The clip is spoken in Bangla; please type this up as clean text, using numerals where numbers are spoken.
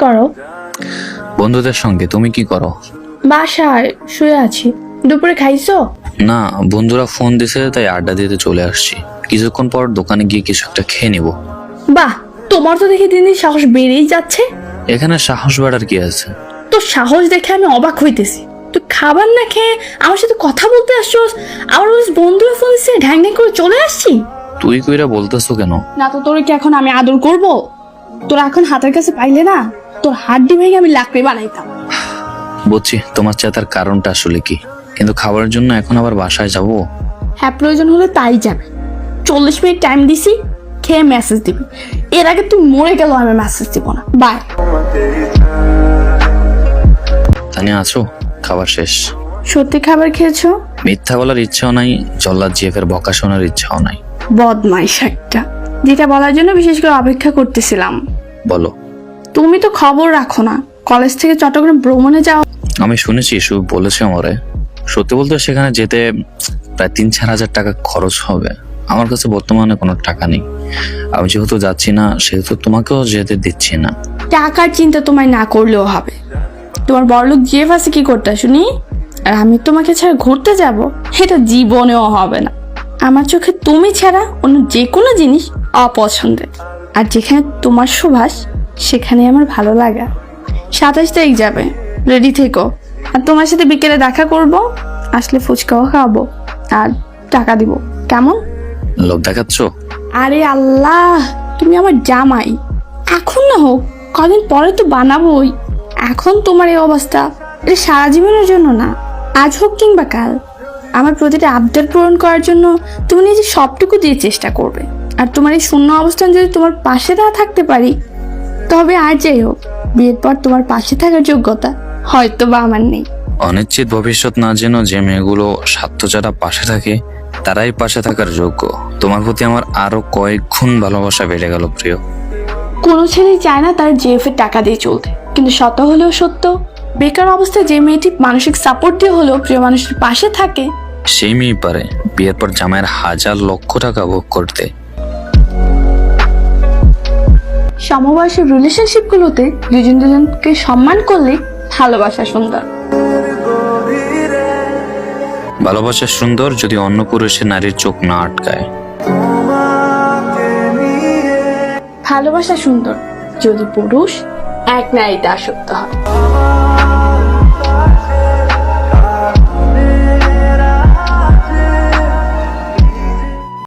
করো? বন্ধুদের সঙ্গে। তুমি কি করো? বাসায় শুয়ে আছি। দুপুরে খাইছো? না, বন্ধুরা ফোন দিছে তাই আড্ডা দিতে চলে আসছি। কিছুক্ষণ পর দোকানে গিয়ে কিছু একটা খেয়ে নিব। বাহ, তোমার তো দেখি দিন দিন সাহস বেড়েই যাচ্ছে। এখানে সাহস বাড়ার কি আছে? তোর সাহস দেখে আমি অবাক হইতেছি। তুই খাবার না খেয়ে আমার সাথে কথা বলতে আসছোস, আমার বন্ধুরা ফোন দিচ্ছে, ঢ্যাং ঢ্যাং করে চলে আসছি। তুই কইরা বলতেছো কেন? না তো তোর কি এখন আমি আদর করব? তোর এখন হাতের কাছে পাইলে না, তোর হাড্ডি ভেঙে আমি লাকড়ি বানাইতাম। বুঝছি তোমার চেতার কারণটা আসলে কি, কিন্তু খাবারের জন্য এখন আবার বাসায় যাব? হ্যাঁ, প্রয়োজন হলে তাই যাবে। 40 মিনিট টাইম দিছি, খেয়ে মেসেজ দিবি। এর আগে তুই মরে গেল আমি মেসেজ দিব না। বাই। তানিয়া আছো? খাবার শেষ। সত্যি খাবার খেয়েছো? মিথ্যা বলার ইচ্ছাও নাই, জল্লাদ জিএফের বকা শোনার ইচ্ছাও নাই। বদমাইশ একটা, যেটা বলার জন্য বিশেষ করে অপেক্ষা করতেছিলাম। বলো। তুমি তো খবর রাখো না, কলেজ থেকে চট্টগ্রাম ভ্রমণে যাও। আমি শুনেছি, শুভ বলেছে আমারে। সত্যি বলতে সেখানে যেতে প্রায় 3-4 হাজার টাকা খরচ হবে। আমার কাছে বর্তমানে কোনো টাকা নেই। আমি যেহেতু যাচ্ছি না, সেহেতু তোমাকেও যেতে দিচ্ছি না। টাকার চিন্তা তোমায় না করলেও হবে। তোমার বড়লোক জেফ আছে কি করতে শুনি, আর আমি তোমাকে ছাড়া ঘুরতে যাব, এটা জীবনেও হবে না। আমার চোখে তুমি ছাড়া অন্য যে কোনো জিনিস অপছন্দের, আর যেখানে তোমার সুবাস সেখানে আমার ভালো লাগা। 27 তারিখ যাবে, রেডি থেকো। আর তোমার সাথে বিকেলে দেখা করব, আসলে ফুচকাও খাওয়াবো আর টাকা দিব, কেমন? লোভ দেখাচ্ছ? আরে আল্লাহ, তুমি আমার জামাই। এখন না হোক, কদিন পরে তো বানাবোই। এখন তোমার এই অবস্থা, এটা সারা জীবনের জন্য না, আজ হোক কিংবা কাল। আমার প্রতিটা আবদার পূরণ করার জন্য তুমি নিজে সবটুকু দিয়ে চেষ্টা করবে। আর তোমার এই শূন্য অবস্থান যদি তোমার পাশে না থাকতে পারি, তবে আর যাই হোক, বিয়ের পর তোমার পাশে থাকার যোগ্যতা হয়তো বা আমার নেই। অনিশ্চিত ভবিষ্যৎ না যেন যে মেয়েগুলো স্বার্থ যারা পাশে থাকে তারাই পাশে থাকার যোগ্য। তোমার প্রতি আমার আরো কয়েক গুণ ভালোবাসা বেড়ে গেল প্রিয়। কোনো ছেলেই চায় না তার জেএফের টাকা দিয়ে চলতে, কিন্তু শত হলেও সত্য, বেকার অবস্থায় যে মেয়েটি মানসিক সাপোর্ট দিয়ে হলেও প্রিয় মানুষের পাশে থাকে, সেই মেয়ে পারে বিয়ের পর জামাইয়ের 1,000,00,000 টাকা ভোগ করতে। সমবয়সের রিলেশনশিপ গুলোতে দুজন দুজনকে সম্মান করলে ভালোবাসা সুন্দর। ভালোবাসা সুন্দর যদি অন্য পুরুষের নারীর চোখ না আটকায়। ভালোবাসা সুন্দর যদি পুরুষ এক নারীতে আসক্ত হয়।